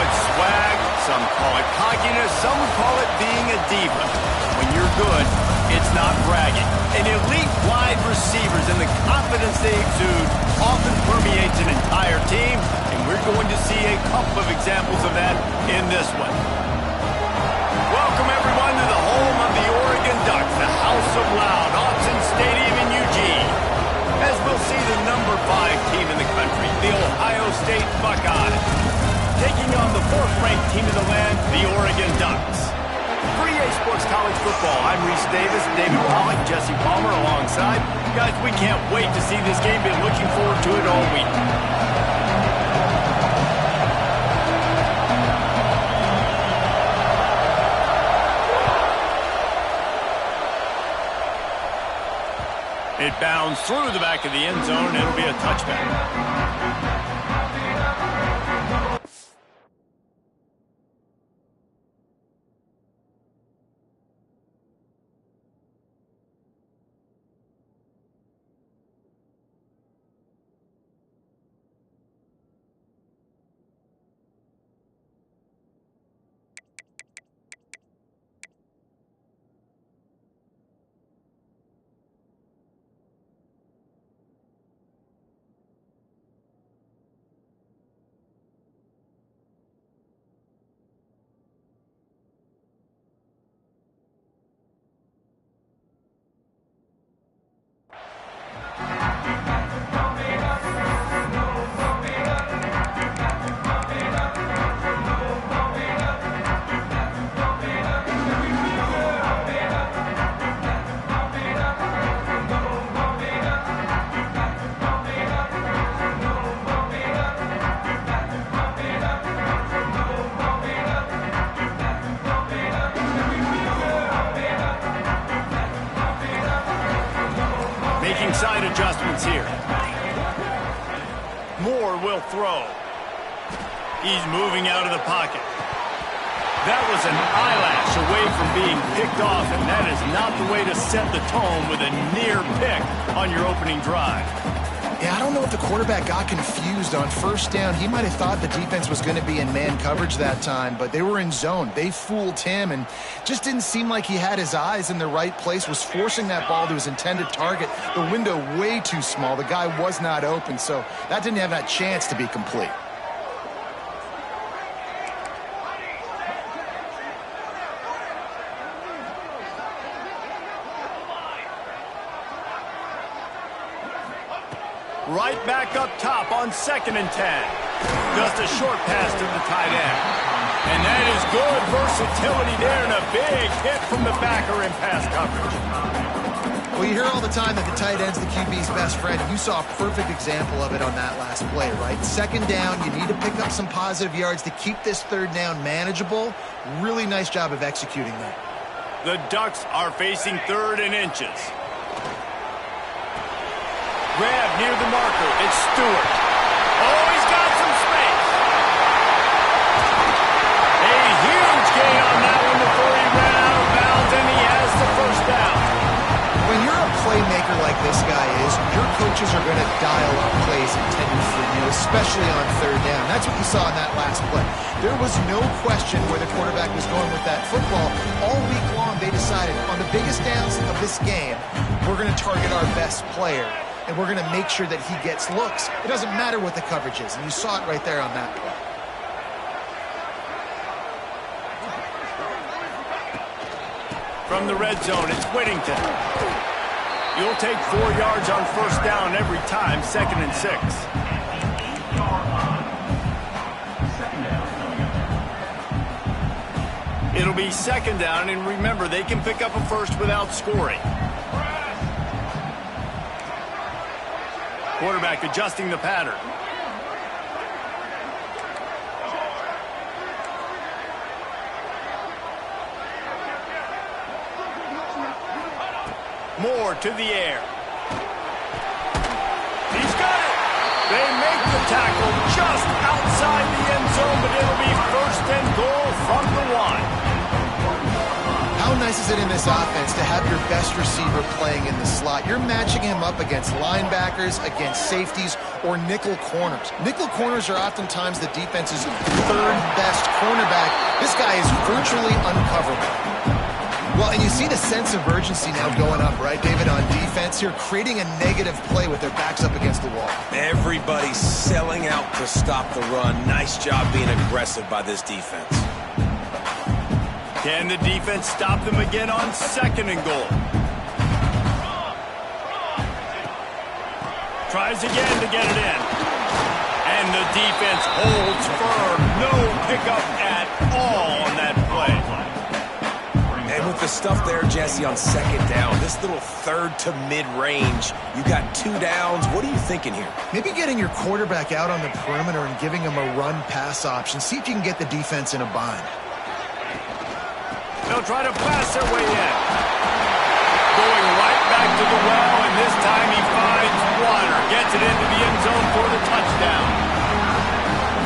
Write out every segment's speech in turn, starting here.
it swag, some call it cockiness, some call it being a diva. When you're good, it's not bragging. And elite wide receivers and the confidence they exude often permeates an entire team, and we're going to see a couple of examples of that in this one. Welcome, everyone, to the home of the Oregon Ducks, the House of Loud, Autzen Stadium in Eugene. As we'll see the number 5 team in the country, the Ohio State Buckeyes, taking on the 4th-ranked team in the land, the Oregon Ducks. For EA Sports College Football, I'm Reese Davis, David Pollack, Jesse Palmer alongside. Guys, we can't wait to see this game. Been looking forward to it all week. It bounds through the back of the end zone, and it'll be a touchback. Making side adjustments here. Moore will throw. He's moving out of the pocket. That was an eyelash away from being picked off, and that is not the way to set the tone with a near pick on your opening drive. Yeah, I don't know if the quarterback got confused on first down. He might have thought the defense was going to be in man coverage that time, but they were in zone. They fooled him and just didn't seem like he had his eyes in the right place, was forcing that ball to his intended target. The window way too small. The guy was not open, so that didn't have that chance to be complete. Right back up top on 2nd and 10. Just a short pass to the tight end. And that is good versatility there, and a big hit from the backer in pass coverage. Well, you hear all the time that the tight end's the QB's best friend. You saw a perfect example of it on that last play, right? 2nd down, you need to pick up some positive yards to keep this 3rd down manageable. Really nice job of executing that. The Ducks are facing 3rd and inches. Grab near the marker. It's Stewart. Oh, he's got some space. A huge gain on that one before he ran out of bounds, and he has the 1st down. When you're a playmaker like this guy is, your coaches are going to dial up plays intended for you, especially on 3rd down. That's what you saw in that last play. There was no question where the quarterback was going with that football. All week long, they decided on the biggest downs of this game, we're going to target our best player. And we're going to make sure that he gets looks. It doesn't matter what the coverage is, and you saw it right there on that play. From the red zone, it's Whittington. You'll take 4 yards on 1st down every time, 2nd and 6. It'll be 2nd down, and remember, they can pick up a 1st without scoring. Quarterback adjusting the pattern. Moore to the air. He's got it. They make the tackle just outside the end zone, but it'll be 1st and goal from the 1. How nice is it in this offense to have your best receiver playing in the slot? You're matching him up against linebackers, against safeties, or nickel corners. Nickel corners are oftentimes the defense's 3rd best cornerback, this guy is virtually uncoverable. Well, and you see the sense of urgency now going up, right, David, on defense here, creating a negative play with their backs up against the wall. Everybody's selling out to stop the run. Nice job being aggressive by this defense. Can the defense stop them again on 2nd and goal? Tries again to get it in. And the defense holds firm. No pickup at all on that play. And with the stuff there, Jesse, on 2nd down, this little 3rd to mid-range, you got 2 downs. What are you thinking here? Maybe getting your quarterback out on the perimeter and giving him a run-pass option. See if you can get the defense in a bind. They'll try to pass their way in. Going right back to the well, and this time he finds water. Gets it into the end zone for the touchdown.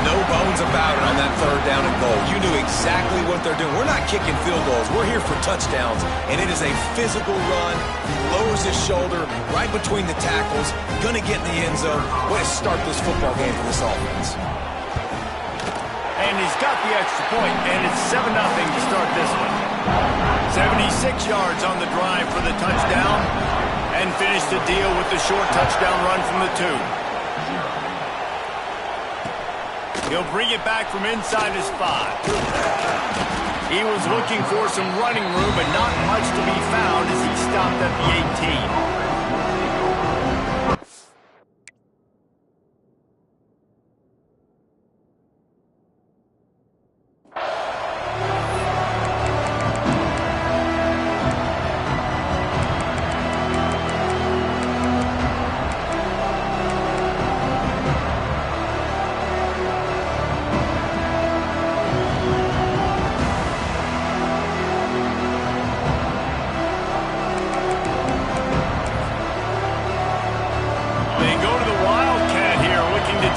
No bones about it on that 3rd down and goal. You knew exactly what they're doing. We're not kicking field goals. We're here for touchdowns, and it is a physical run. He lowers his shoulder right between the tackles. Going to get in the end zone. Way to start this football game for this offense. And he's got the extra point, and it's 7-0 to start this one. 76 yards on the drive for the touchdown, and finish the deal with the short touchdown run from the 2. He'll bring it back from inside his 5. He was looking for some running room, but not much to be found as he stopped at the 18.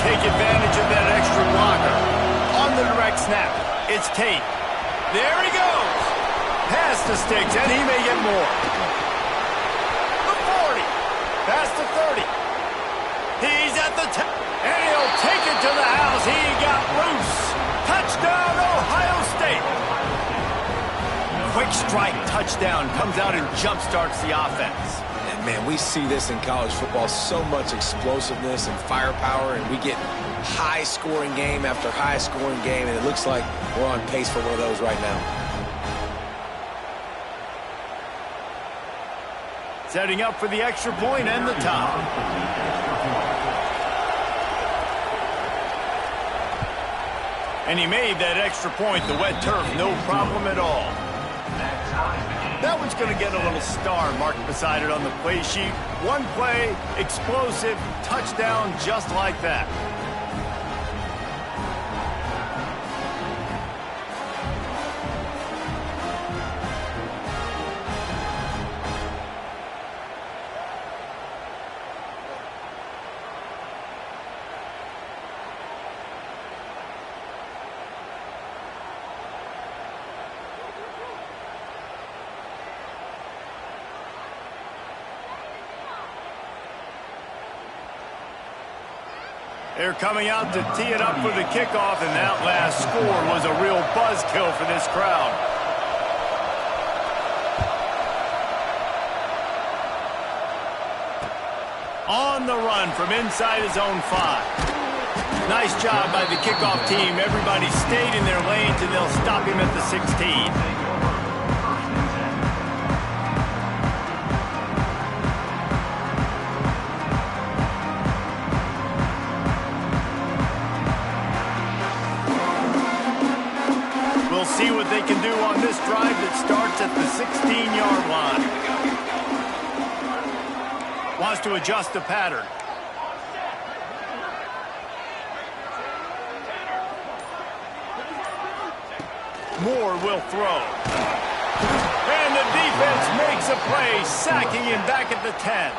Take advantage of that extra blocker. On the direct snap, it's Tate. There he goes. Past the sticks, and he may get more. The 40. Past the 30. He's at the 10. And he'll take it to the house. He got loose. Touchdown, Ohio State. Quick strike touchdown comes out and jump-starts the offense. Man, we see this in college football, so much explosiveness and firepower, and we get high-scoring game after high-scoring game, and it looks like we're on pace for one of those right now. Setting up for the extra point and the top. And he made that extra point, the wet turf, no problem at all. That one's going to get a little star marked beside it on the play sheet. One play, explosive, touchdown, just like that. They're coming out to tee it up for the kickoff, and that last score was a real buzzkill for this crowd. On the run from inside his own 5. Nice job by the kickoff team. Everybody stayed in their lanes, and they'll stop him at the 16. See what they can do on this drive that starts at the 16-yard line. Wants to adjust the pattern. Moore will throw. And the defense makes a play, sacking him back at the 10.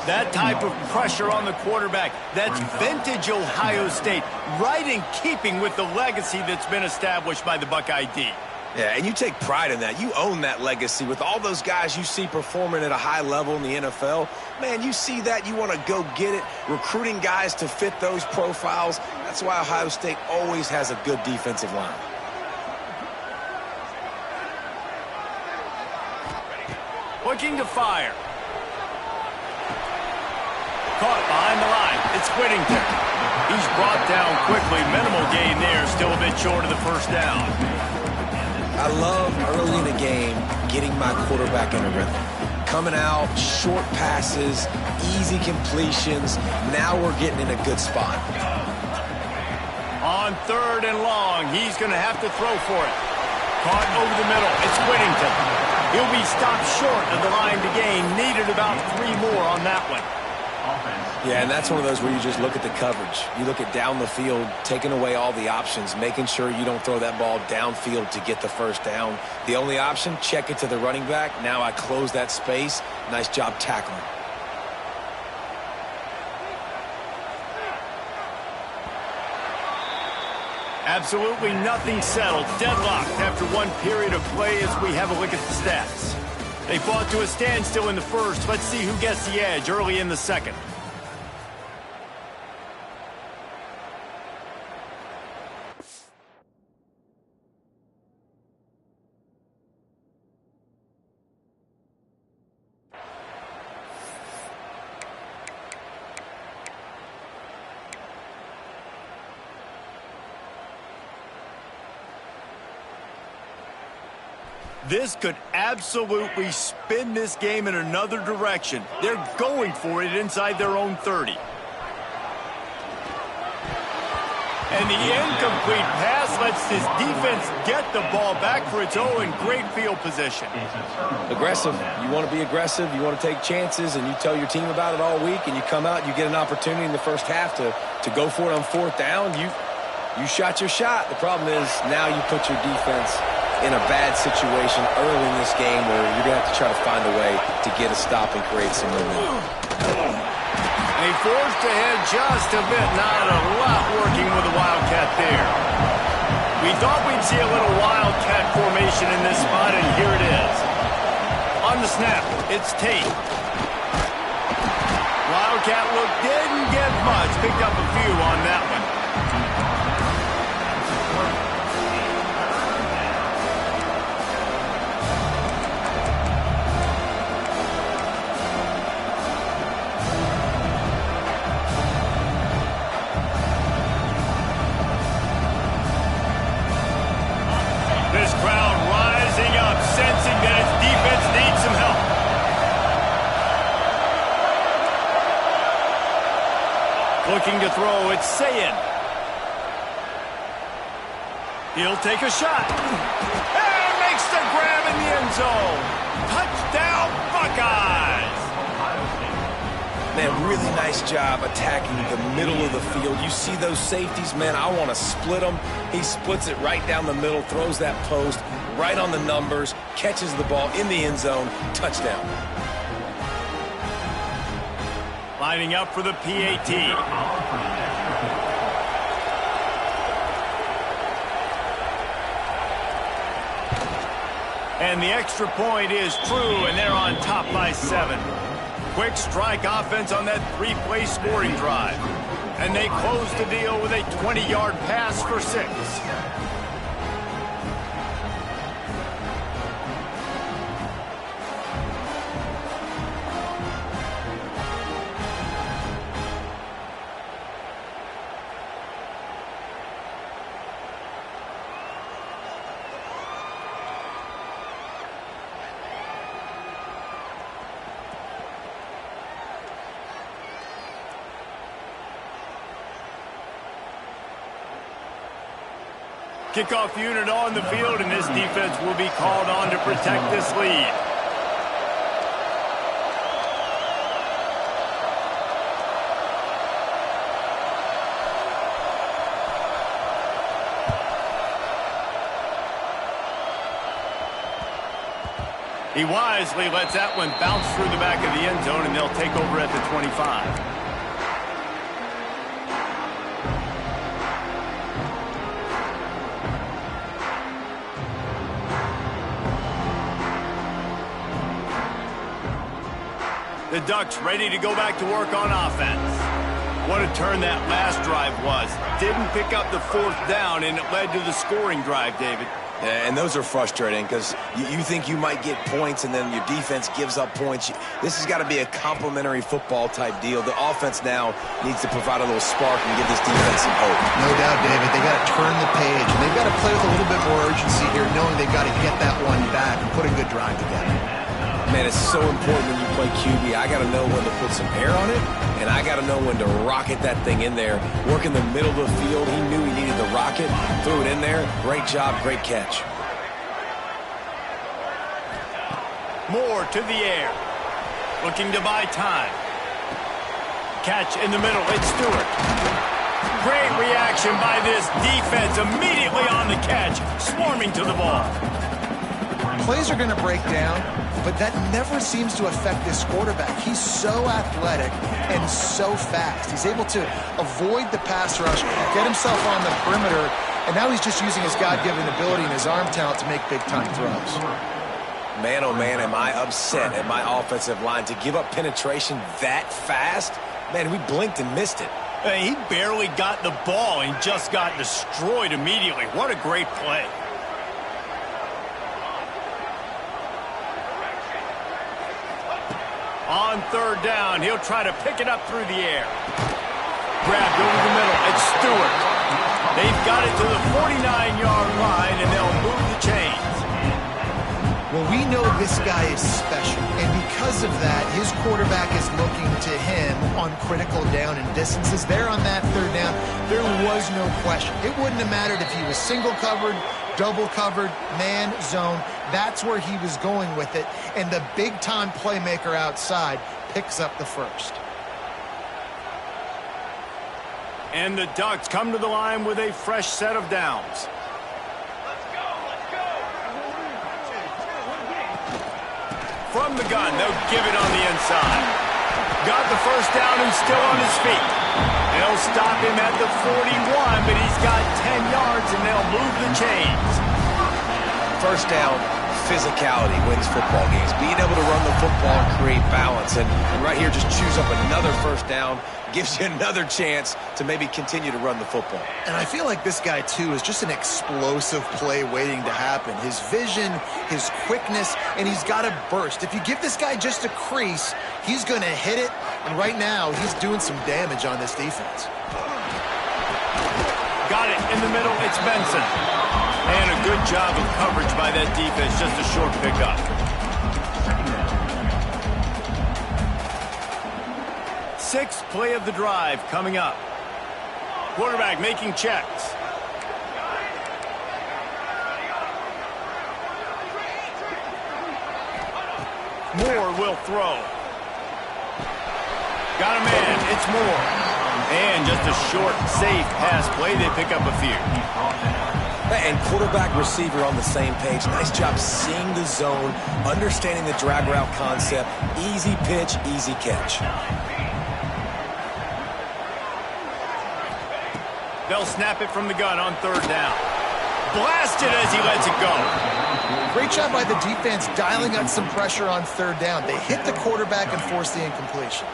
That type of pressure on the quarterback, that's vintage Ohio State, right in keeping with the legacy that's been established by the Buckeye D. Yeah, and you take pride in that. You own that legacy with all those guys you see performing at a high level in the NFL. Man, you see that, you want to go get it, recruiting guys to fit those profiles. That's why Ohio State always has a good defensive line. Looking to fire. Caught behind the line. It's Whittington. He's brought down quickly. Minimal gain there. Still a bit short of the first down. I love early in the game getting my quarterback in a rhythm. Coming out, short passes, easy completions. Now we're getting in a good spot. On 3rd and long, he's going to have to throw for it. Caught over the middle. It's Whittington. He'll be stopped short of the line to gain. Needed about 3 more on that one. Yeah, and that's one of those where you just look at the coverage. You look at down the field, taking away all the options, making sure you don't throw that ball downfield to get the first down. The only option, check it to the running back. Now I close that space. Nice job tackling. Absolutely nothing settled. Deadlocked after one period of play as we have a look at the stats. They fought to a standstill in the first. Let's see who gets the edge early in the second. This could absolutely spin this game in another direction. They're going for it inside their own 30. And the incomplete pass lets his defense get the ball back for its own. Great field position. Aggressive. You want to be aggressive. You want to take chances, and you tell your team about it all week, and you come out, you get an opportunity in the first half to go for it on 4th down. You shot your shot. The problem is now you put your defense in a bad situation early in this game where you're going to have to try to find a way to get a stop and create some momentum. They forced ahead just a bit. Not a lot working with the Wildcat there. We thought we'd see a little Wildcat formation in this spot, and here it is. On the snap, it's Tate. Wildcat look didn't get much. Picked up a few on that one. This crowd rising up, sensing that its defense needs some help. Looking to throw, it's Sayin. He'll take a shot. And makes the grab in the end zone. Touchdown, Buckeyes! Man, really nice job attacking the middle of the field. You see those safeties, man, I want to split them. He splits it right down the middle, throws that post, right on the numbers, catches the ball in the end zone, touchdown. Lining up for the PAT. And the extra point is true, and they're on top by 7. Quick strike offense on that 3-play scoring drive. And they close the deal with a 20-yard pass for 6. Kickoff unit on the field, and this defense will be called on to protect this lead. He wisely lets that one bounce through the back of the end zone, and they'll take over at the 25. The Ducks ready to go back to work on offense. What a turn that last drive was. Didn't pick up the fourth down, and it led to the scoring drive, David. Yeah, and those are frustrating because you think you might get points and then your defense gives up points. This has got to be a complementary football type deal. The offense now needs to provide a little spark and give this defense some hope. No doubt, David. They got to turn the page, and they've got to play with a little bit more urgency here, knowing they've got to get that one back and put a good drive together. Man, it's so important when you play QB. I got to know when to put some air on it, and I got to know when to rocket that thing in there. Work in the middle of the field. He knew he needed the rocket, threw it in there. Great job, great catch. Moore to the air. Looking to buy time. Catch in the middle. It's Stewart. Great reaction by this defense. Immediately on the catch. Swarming to the ball. Plays are going to break down, but that never seems to affect this quarterback. He's so athletic and so fast. He's able to avoid the pass rush, get himself on the perimeter, and now he's just using his God-given ability and his arm talent to make big-time throws. Man, oh man, am I upset at my offensive line to give up penetration that fast? Man, we blinked and missed it. He barely got the ball and just got destroyed immediately. What a great play. On third down, he'll try to pick it up through the air. Grabbed over the middle. It's Stewart. They've got it to the 49-yard line, and they'll move the chains. Well, we know this guy is special, and because of that, his quarterback is looking to him on critical down and distances. There on that third down, there was no question. It wouldn't have mattered if he was single covered, double covered, man, zone. That's where he was going with it, and the big-time playmaker outside picks up the first. And the Ducks come to the line with a fresh set of downs. From the gun, they'll give it on the inside. Got the first down and still on his feet. They'll stop him at the 41, but he's got 10 yards, and they'll move the chains. First down, physicality wins football games. Being able to run the football and create balance. And right here, just choose up another first down. Gives you another chance to maybe continue to run the football. And I feel like this guy, too, is just an explosive play waiting to happen. His vision, his quickness, and he's got to burst. If you give this guy just a crease, he's going to hit it. And right now, he's doing some damage on this defense. Got it in the middle. It's Benson. And a good job of coverage by that defense. Just a short pickup. Sixth play of the drive coming up. Quarterback making checks. Moore will throw. Got a man. It's Moore. And just a short, safe pass play. They pick up a few. And quarterback, receiver on the same page. Nice job seeing the zone, understanding the drag route concept. Easy pitch, easy catch. They'll snap it from the gun on third down. Blasted as he lets it go. Great job by the defense dialing up some pressure on third down. They hit the quarterback and forced the incompletion.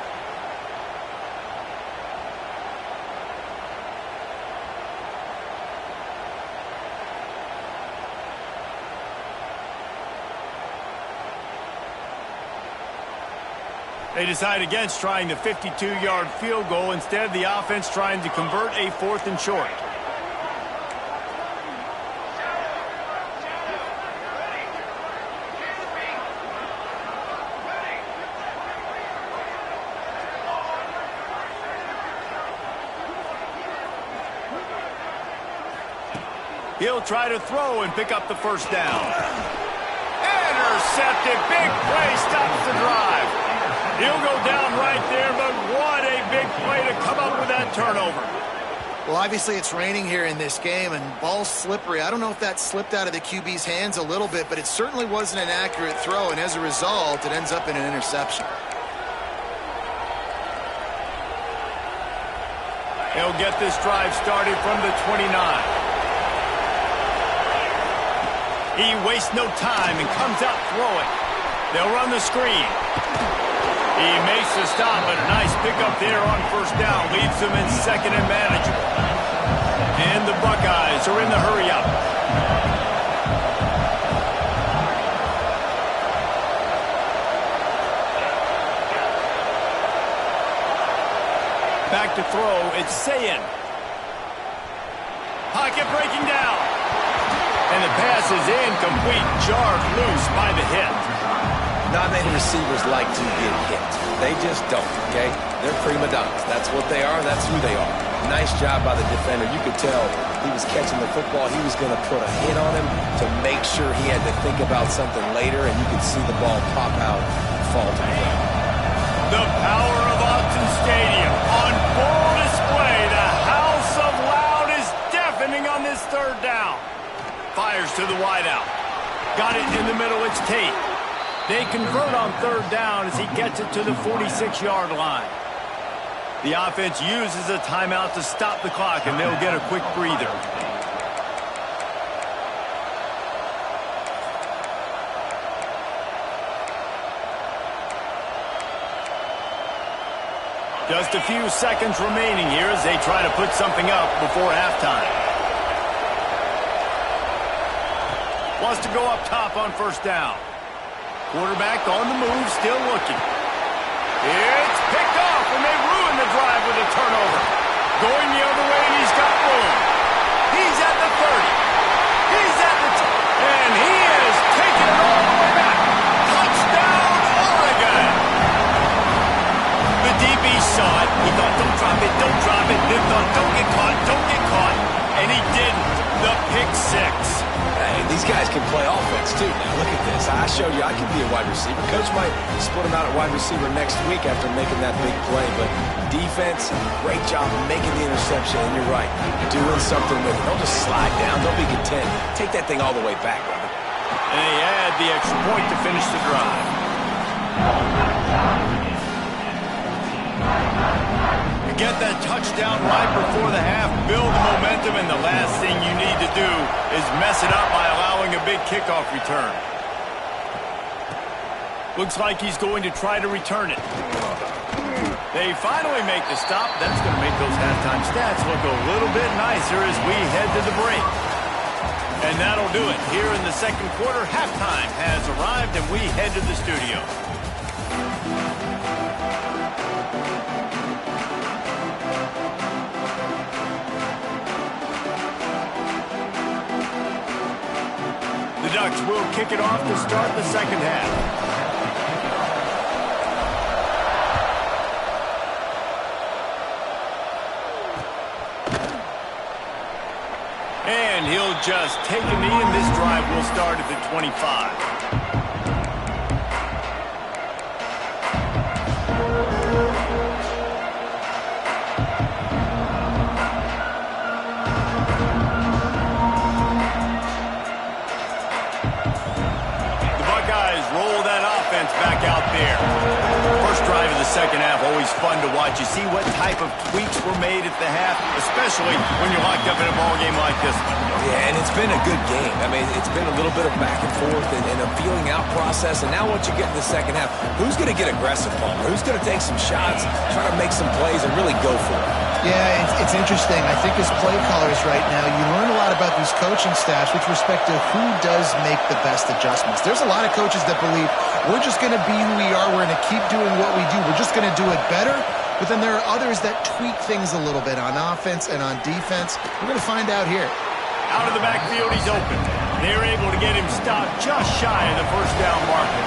They decide against trying the 52-yard field goal. Instead, the offense trying to convert a 4th and short. He'll try to throw and pick up the first down. Intercepted. Big play stops the drive. He'll go down right there, but what a big play to come up with that turnover. Well, obviously it's raining here in this game, and ball's slippery. I don't know if that slipped out of the QB's hands a little bit, but it certainly wasn't an accurate throw, and as a result, it ends up in an interception. He'll get this drive started from the 29. He wastes no time and comes out throwing. They'll run the screen. He makes the stop, but a nice pickup there on first down. Leaves them in second and manageable. And the Buckeyes are in the hurry-up. Back to throw, it's Sayin. Pocket breaking down. And the pass is incomplete, jarred loose by the hit. Not many receivers like to get hit. They just don't, okay? They're prima donnas. That's what they are, and that's who they are. Nice job by the defender. You could tell he was catching the football. He was going to put a hit on him to make sure he had to think about something later, and you could see the ball pop out and fall to the ground. The power of Autzen Stadium on full display. The house of loud is deafening on this third down. Fires to the wideout. Got it in the middle. It's Tate. They convert on third down as he gets it to the 46-yard line. The offense uses a timeout to stop the clock, and they'll get a quick breather. Just a few seconds remaining here as they try to put something up before halftime. Wants to go up top on first down. Quarterback on the move, still looking. It's picked off, and they ruin the drive with a turnover. Going the other way, and he's got room. He's at the 30. He's at the 10. And he is taking it all the way back. Touchdown, Oregon. The DB saw it. He thought, don't drop it, don't drop it. Then thought, don't get caught, don't get caught. And he didn't. The pick six. Hey, these guys can play offense, too. Now, look at this. I showed you I can be a wide receiver. Coach might split him out at wide receiver next week after making that big play. But defense, great job making the interception. And you're right, doing something with it. Don't just slide down. Don't be content. Take that thing all the way back, brother. And they add the extra point to finish the drive. You get that touchdown right before the half, build the momentum, and the last thing you need to do is mess it up by allowing a big kickoff return. Looks like he's going to try to return it. They finally make the stop. That's going to make those halftime stats look a little bit nicer as we head to the break. And that'll do it. Here in the second quarter, halftime has arrived, and we head to the studio. The Ducks will kick it off to start the second half. And he'll just take a knee, and this drive will start at the 25. Back out there. First drive of the second half, always fun to watch. You see what type of tweaks were made at the half, especially when you're locked up in a ball game like this one. Yeah, and it's been a good game. I mean, it's been a little bit of back and forth and a feeling out process. And now once you get in the second half, who's going to get aggressive, Palmer? Who's going to take some shots, try to make some plays, and really go for it? Yeah, it's interesting. I think as play callers right now, you learn a lot about these coaching staffs with respect to who does make the best adjustments. There's a lot of coaches that believe we're just going to be who we are. We're going to keep doing what we do. We're just going to do it better. But then there are others that tweak things a little bit on offense and on defense. We're going to find out here. Out of the backfield, he's open. They're able to get him stopped just shy of the first down marker.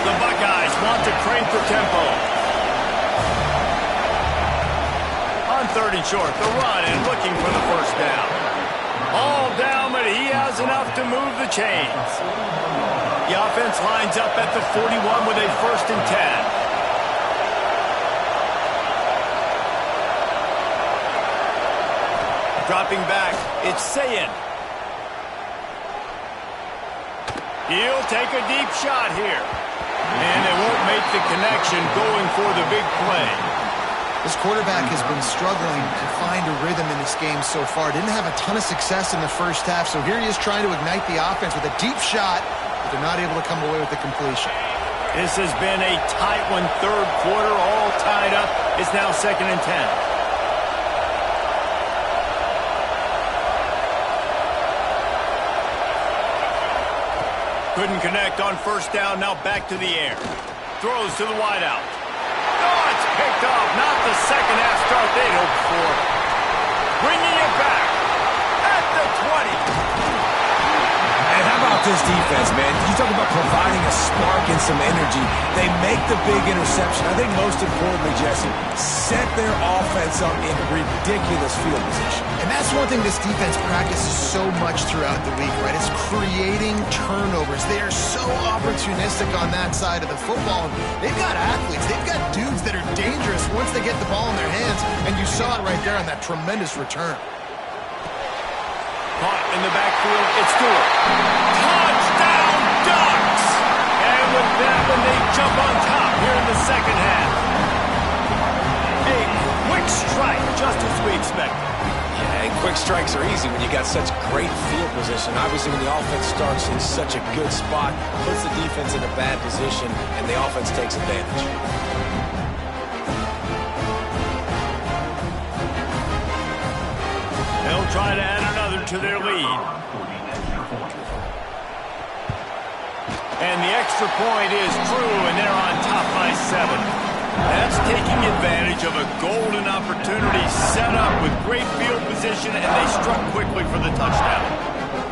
The Buckeyes want to crank the tempo. On third and short, the run and looking for the first down. All down, but he has enough to move the chains. The offense lines up at the 41 with a first and 10. Dropping back, it's Sayin. He'll take a deep shot here. And they won't make the connection going for the big play. This quarterback has been struggling to find a rhythm in this game so far. Didn't have a ton of success in the first half, so here he is trying to ignite the offense with a deep shot, but they're not able to come away with the completion. This has been a tight one, third quarter, all tied up. It's now 2nd and 10. Couldn't connect on first down, now back to the air. Throws to the wideout. Oh, it's picked off. Not the second half start they'd hoped for. Bringing it back at the 20. And how about this defense, man? You talk about providing a spark and some energy. They make the big interception. I think most importantly, Jesse, set their offense up in ridiculous field position. And that's one thing this defense practices so much throughout the week, right? It's creating turnovers. They are so opportunistic on that side of the football. They've got athletes. They've got dudes that are dangerous once they get the ball in their hands. And you saw it right there on that tremendous return. Caught in the backfield, it's Stewart. Touchdown, Ducks! And with that one, they jump on top here in the second half. A quick strike, just as we expected. Yeah, and quick strikes are easy when you got such great field position. Obviously, when the offense starts in such a good spot, puts the defense in a bad position, and the offense takes advantage. They'll try to add another to their lead. And the extra point is true, and they're on top by 7. That's taking advantage of a golden opportunity set up with great field position, and they struck quickly for the touchdown.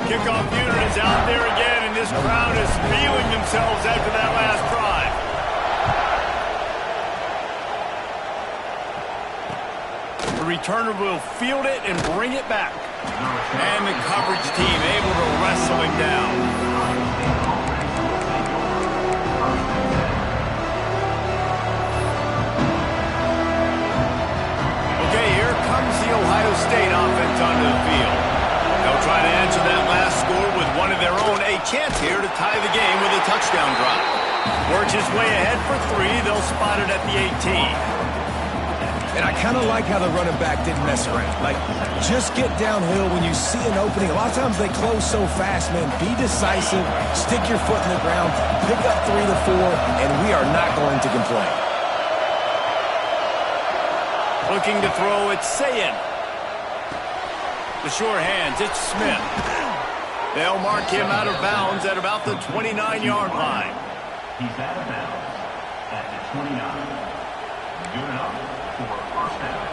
Kickoff unit is out there again, and this crowd is feeling themselves after that last drive. The returner will field it and bring it back. And the coverage team able to wrestle him down. Okay, here comes the Ohio State offense onto the field. They'll try to answer that last score with one of their own. A chance here to tie the game with a touchdown drive. Works his way ahead for 3. They'll spot it at the 18. And I kind of like how the running back didn't mess around. Like, just get downhill when you see an opening. A lot of times they close so fast, man. Be decisive, stick your foot in the ground, pick up 3 to 4, and we are not going to complain. Looking to throw, it's Sayin. The sure hands, it's Smith. They'll mark him out of bounds at about the 29-yard line. He's out of bounds at the 29. Good enough for a first down.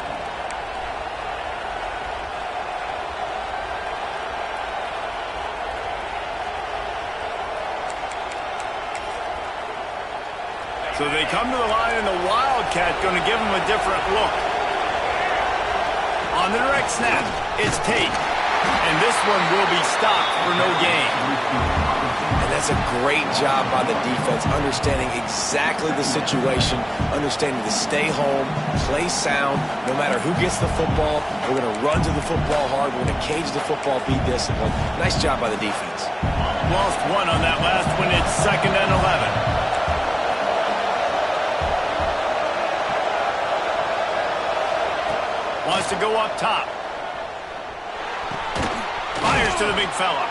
So they come to the line, and the Wildcat going to give them a different look. On the direct snap, it's Tate. And this one will be stopped for no gain. And that's a great job by the defense, understanding exactly the situation, understanding to stay home, play sound. No matter who gets the football, we're going to run to the football hard. We're going to cage the football, be disciplined. Nice job by the defense. Lost one on that last one. It's 2nd and 11. Wants to go up top. Fires to the big fella.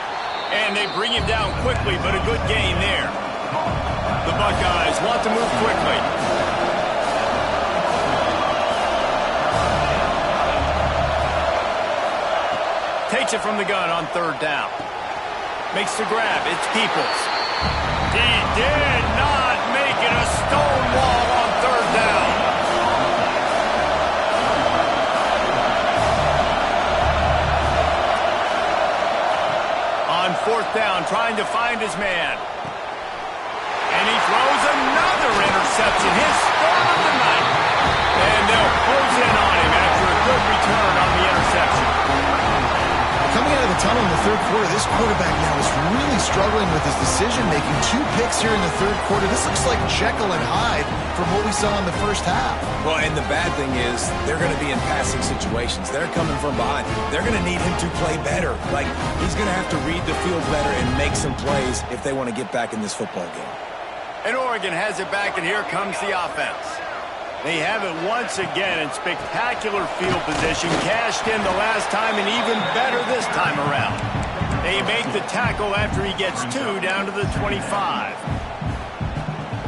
And they bring him down quickly, but a good gain there. The Buckeyes want to move quickly. Takes it from the gun on 3rd down. Makes the grab. It's Peoples. He did not make it a stonewall on 3rd down. On 4th down, trying to find his man. And he throws another interception, his 3rd of the night. And they'll close in on him after a good return on the interception. Coming out of the tunnel in the 3rd quarter, this quarterback now is really struggling with his decision-making. 2 picks here in the 3rd quarter. This looks like Jekyll and Hyde from what we saw in the first half. Well, and the bad thing is they're going to be in passing situations. They're coming from behind. They're going to need him to play better. Like, he's going to have to read the field better and make some plays if they want to get back in this football game. And Oregon has it back, and here comes the offense. They have it once again in spectacular field position, cashed in the last time, and even better this time around. They make the tackle after he gets 2 down to the 25.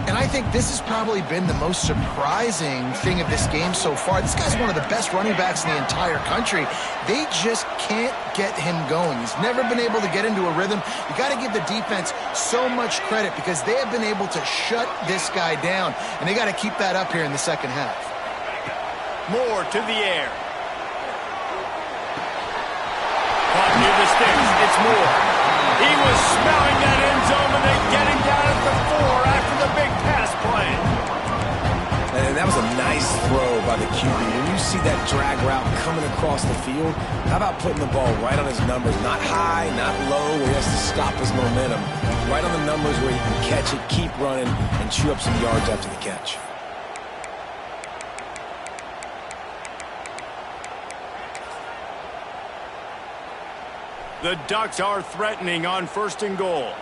And I think this has probably been the most surprising thing of this game so far. This guy's one of the best running backs in the entire country. They just can't get him going. He's never been able to get into a rhythm. You got to give the defense so much credit because they have been able to shut this guy down, and they got to keep that up here in the second half. Moore to the air. Caught near the sticks. It's Moore. He was smelling that end zone, and they get him down at the 4 after the big pass play. And that was a nice throw by the QB. When you see that drag route coming across the field, how about putting the ball right on his numbers? Not high, not low, where he has to stop his momentum. Right on the numbers where he can catch it, keep running, and chew up some yards after the catch. The Ducks are threatening on 1st and goal.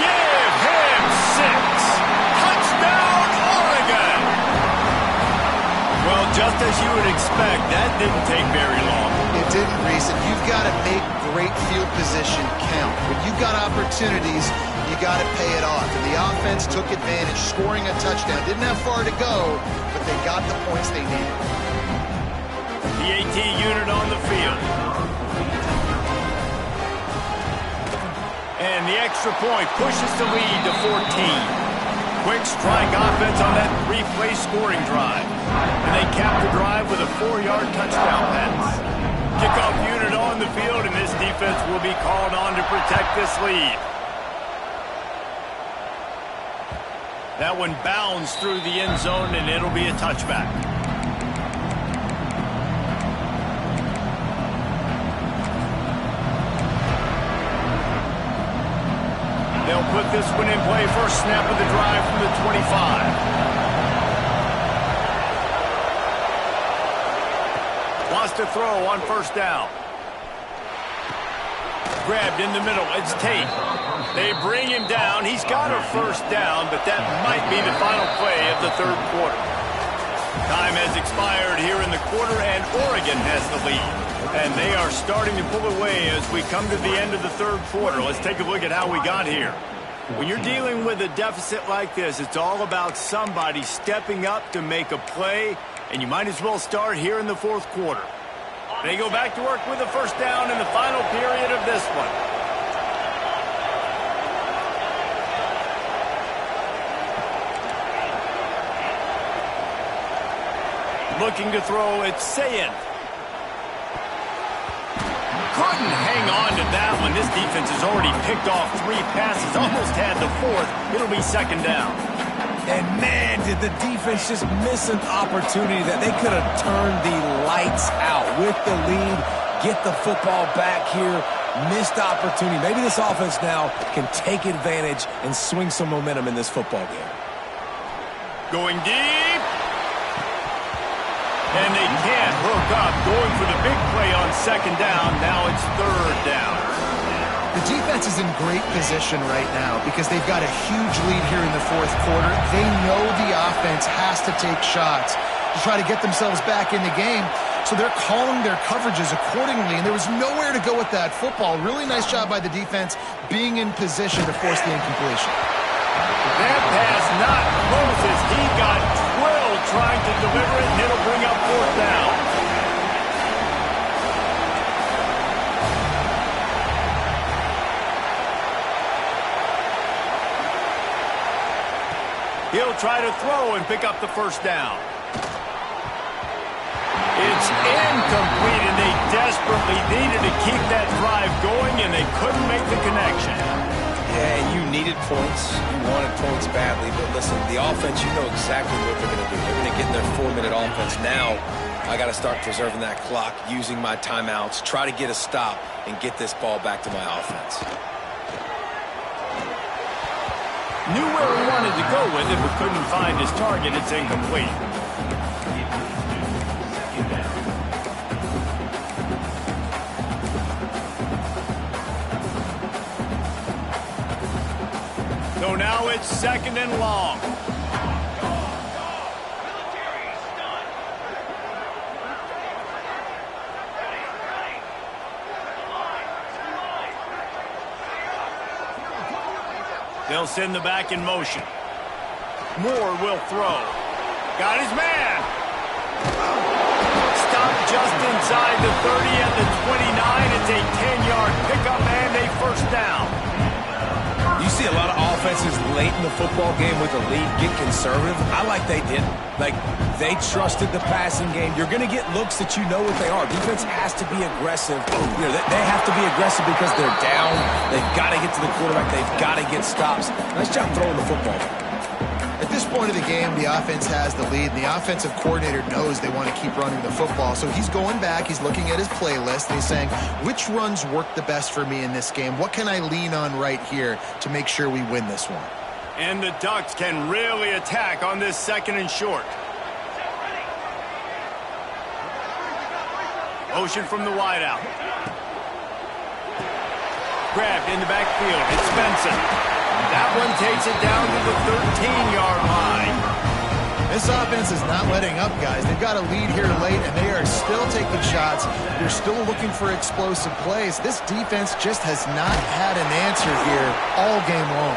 Give him 6. Touchdown, Oregon! Well, just as you would expect, that didn't take very long. It didn't, Reese, and you've got to make great field position count. When you've got opportunities, you got to pay it off. And the offense took advantage, scoring a touchdown. Didn't have far to go, but they got the points they needed. The AT unit on the field. And the extra point pushes the lead to 14. Quick strike offense on that 3-play scoring drive. And they cap the drive with a 4-yard touchdown pass. Kickoff unit on the field, and this defense will be called on to protect this lead. That one bounds through the end zone, and it'll be a touchback. They'll put this one in play. First snap of the drive from the 25. Wants to throw on 1st down. Grabbed in the middle. It's Tate. They bring him down. He's got a 1st down, but that might be the final play of the 3rd quarter. Time has expired here in the quarter, and Oregon has the lead. And they are starting to pull away as we come to the end of the 3rd quarter. Let's take a look at how we got here. When you're dealing with a deficit like this, it's all about somebody stepping up to make a play, and you might as well start here in the 4th quarter. They go back to work with a 1st down in the final period of this one. Looking to throw, it's Sayin. Couldn't hang on to that one. This defense has already picked off 3 passes, almost had the 4th. It'll be 2nd down. And man, did the defense just miss an opportunity that they could have turned the lights out with the lead, get the football back here, missed opportunity. Maybe this offense now can take advantage and swing some momentum in this football game. Going deep. And they can't hook up, going for the big play on 2nd down. Now it's 3rd down. The defense is in great position right now because they've got a huge lead here in the 4th quarter. They know the offense has to take shots to try to get themselves back in the game. So they're calling their coverages accordingly, and there was nowhere to go with that football. Really nice job by the defense being in position to force the incompletion. That pass not close as he got drilled trying to deliver it, and it'll bring up 4th down. He'll try to throw and pick up the 1st down. It's incomplete, and they desperately needed to keep that drive going, and they couldn't make the connection. Yeah, you needed points. You wanted points badly. But listen, the offense, you know exactly what they're going to do. They're going to get their 4-minute offense. Now, I got to start preserving that clock, using my timeouts, try to get a stop, and get this ball back to my offense. Knew where he wanted to go with it, but couldn't find his target. It's incomplete. So now it's 2nd and long. They'll send the back in motion. Moore will throw. Got his man. Stopped just inside the 30 at the 29. It's a 10-yard pickup and a first down. You see a lot of offenses late in the football game with a lead get conservative. I like they didn't. Like, they trusted the passing game. You're going to get looks that you know what they are. Defense has to be aggressive. You know, they have to be aggressive because they're down. They've got to get to the quarterback. They've got to get stops. Nice job throwing the football. At this point of the game, the offense has the lead, and the offensive coordinator knows they want to keep running the football. So he's going back, he's looking at his playlist, and he's saying, which runs work the best for me in this game? What can I lean on right here to make sure we win this one? And the Ducks can really attack on this second and short. Motion from the wideout. Grabbed in the backfield. It's Benson. That one takes it down to the 13-yard line. This offense is not letting up, guys. They've got a lead here late, and they are still taking shots. They're still looking for explosive plays. This defense just has not had an answer here all game long.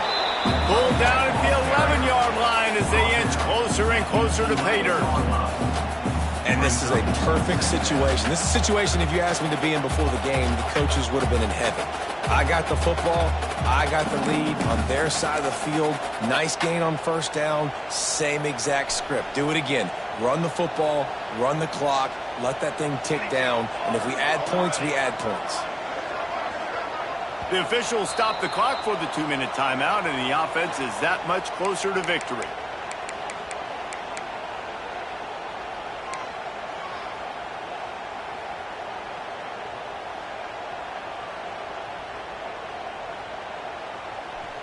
Pulled down at the 11-yard line as they inch closer and closer to pay dirt. And this is a perfect situation. This is a situation, if you asked me to be in before the game, the coaches would have been in heaven. I got the football. I got the lead on their side of the field. Nice gain on first down. Same exact script. Do it again. Run the football, run the clock, let that thing tick down. And if we add points, we add points. The officials stop the clock for the 2-minute timeout, and the offense is that much closer to victory.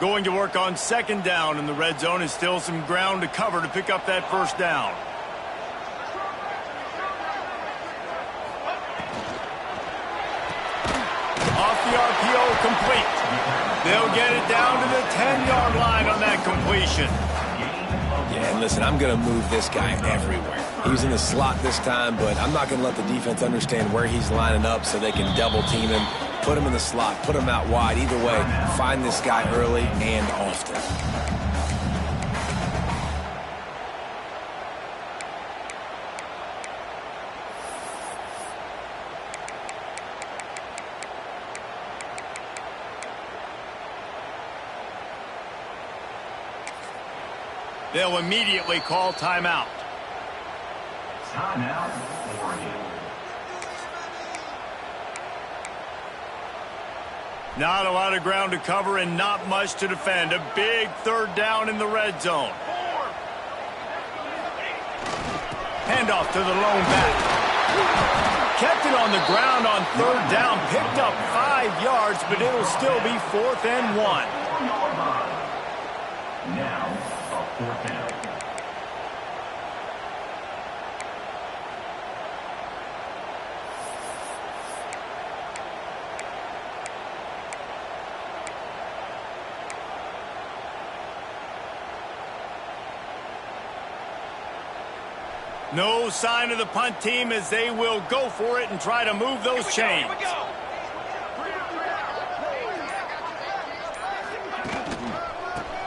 Going to work on second down in the red zone is still some ground to cover to pick up that first down. Off the RPO, complete. They'll get it down to the 10-yard line on that completion. Yeah, and listen, I'm going to move this guy everywhere. He's in the slot this time, but I'm not going to let the defense understand where he's lining up so they can double team him. Put him in the slot, put him out wide. Either way, find this guy early and often. They'll immediately call timeout. Timeout, Oregon. Not a lot of ground to cover and not much to defend. A big third down in the red zone. Handoff to the lone back. Kept it on the ground on third down. Picked up 5 yards, but it'll still be 4th and 1. Now, a 4th down. No sign of the punt team as they will go for it and try to move those chains.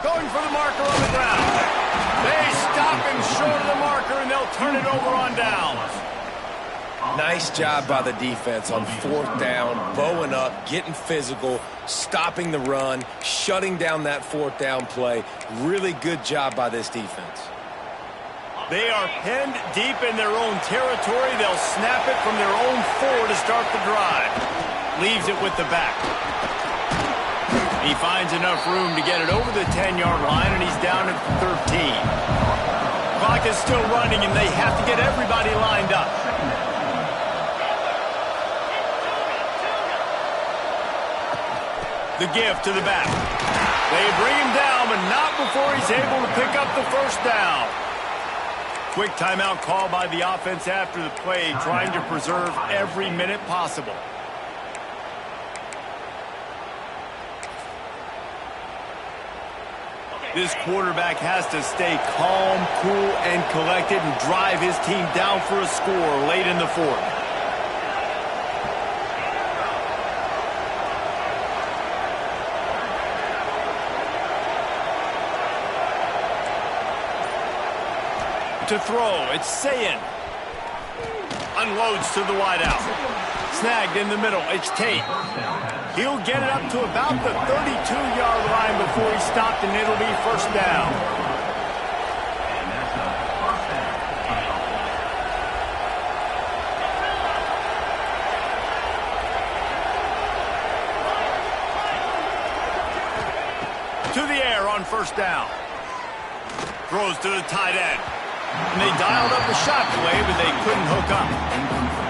Going for the marker on the ground. They stop him short of the marker, and they'll turn it over on downs. Nice job by the defense on 4th down, bowing up, getting physical, stopping the run, shutting down that 4th down play. Really good job by this defense. They are pinned deep in their own territory. They'll snap it from their own 4 to start the drive. Leaves it with the back. He finds enough room to get it over the 10-yard line, and he's down at the 13. Clock is still running, and they have to get everybody lined up. The give to the back. They bring him down, but not before he's able to pick up the first down. Quick timeout call by the offense after the play, trying to preserve every minute possible. This quarterback has to stay calm, cool, and collected and drive his team down for a score late in the 4th. to throw. It's Sayin. Unloads to the wideout. Snagged in the middle. It's Tate. He'll get it up to about the 32-yard line before he's stopped, and it'll be first down. To the air on first down. Throws to the tight end. And they dialed up a shot play, but they couldn't hook up.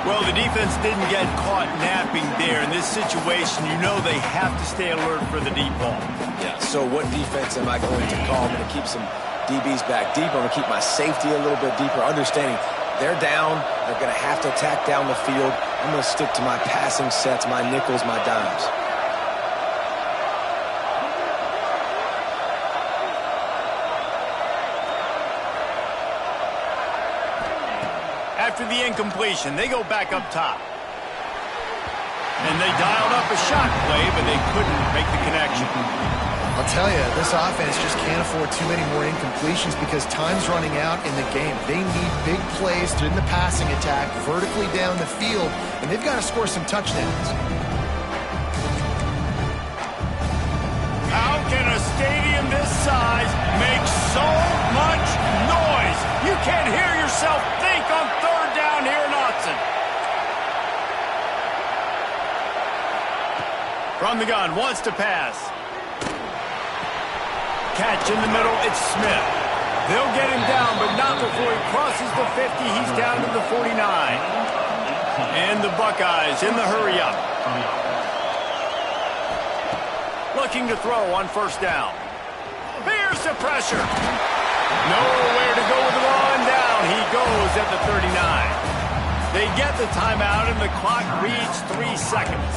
Well, the defense didn't get caught napping there. In this situation, you know they have to stay alert for the deep ball. Yeah, so what defense am I going to call? I'm going to keep some DBs back deeper. I'm going to keep my safety a little bit deeper, understanding they're down. They're going to have to attack down the field. I'm going to stick to my passing sets, my nickels, my dimes. After the incompletion, they go back up top. And they dialed up a shot play, but they couldn't make the connection. I'll tell you, this offense just can't afford too many more incompletions because time's running out in the game. They need big plays in the passing attack, vertically down the field, and they've got to score some touchdowns. How can a stadium this size make so much noise? You can't hear yourself think on third down here in Autzen. From the gun, wants to pass. Catch in the middle, it's Smith. They'll get him down, but not before he crosses the 50. He's down to the 49. And the Buckeyes in the hurry-up. Looking to throw on first down. Here's the pressure. Nowhere to go with the ball, and down he goes at the 39. They get the timeout, and the clock reads 3 seconds.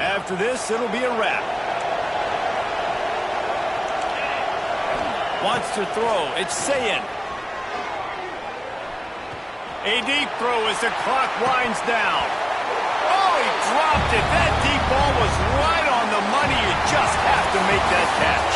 After this, it'll be a wrap. Wants to throw. It's Sayin. A deep throw as the clock winds down. Oh, he dropped it. That deep ball was right on the money. You just have to make that catch.